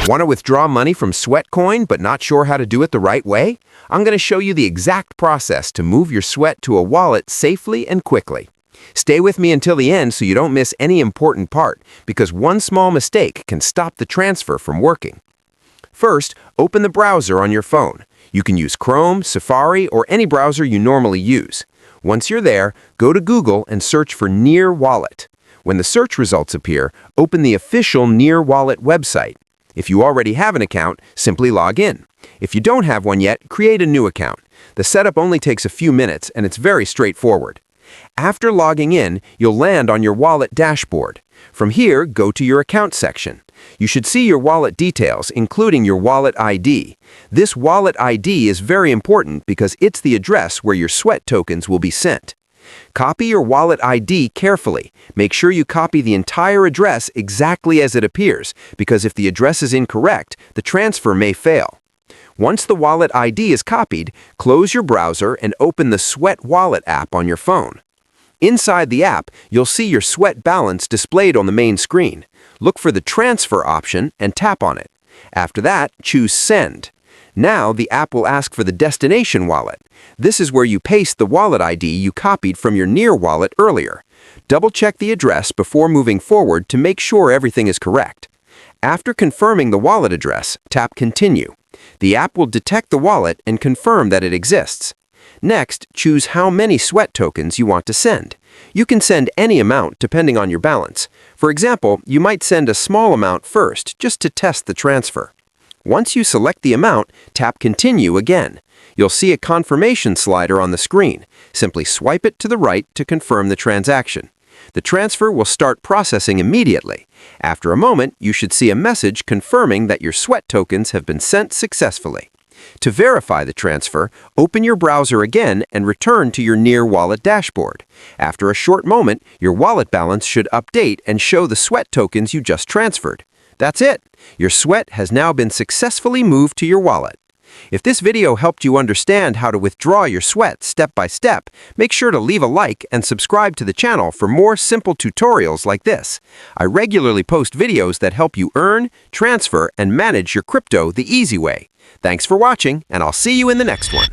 Want to withdraw money from Sweatcoin but not sure how to do it the right way? I'm going to show you the exact process to move your Sweat to a wallet safely and quickly. Stay with me until the end so you don't miss any important part, because one small mistake can stop the transfer from working. First, open the browser on your phone. You can use Chrome, Safari, or any browser you normally use. Once you're there, go to Google and search for Near Wallet. When the search results appear, open the official Near Wallet website. If you already have an account, simply log in. If you don't have one yet, create a new account. The setup only takes a few minutes and it's very straightforward. After logging in, you'll land on your wallet dashboard. From here, go to your account section. You should see your wallet details, including your wallet ID. This wallet ID is very important because it's the address where your Sweat tokens will be sent. Copy your wallet ID carefully. Make sure you copy the entire address exactly as it appears, because if the address is incorrect, the transfer may fail. Once the wallet ID is copied, close your browser and open the Sweat Wallet app on your phone. Inside the app, you'll see your Sweat balance displayed on the main screen. Look for the Transfer option and tap on it. After that, choose Send. Now, the app will ask for the destination wallet. This is where you paste the wallet ID you copied from your Near wallet earlier. Double-check the address before moving forward to make sure everything is correct. After confirming the wallet address, tap Continue. The app will detect the wallet and confirm that it exists. Next, choose how many Sweat tokens you want to send. You can send any amount depending on your balance. For example, you might send a small amount first, just to test the transfer. Once you select the amount, tap Continue again. You'll see a confirmation slider on the screen. Simply swipe it to the right to confirm the transaction. The transfer will start processing immediately. After a moment, you should see a message confirming that your Sweat tokens have been sent successfully. To verify the transfer, open your browser again and return to your Near Wallet dashboard. After a short moment, your wallet balance should update and show the Sweat tokens you just transferred. That's it! Your Sweat has now been successfully moved to your wallet. If this video helped you understand how to withdraw your Sweat step by step, make sure to leave a like and subscribe to the channel for more simple tutorials like this. I regularly post videos that help you earn, transfer, and manage your crypto the easy way. Thanks for watching, and I'll see you in the next one.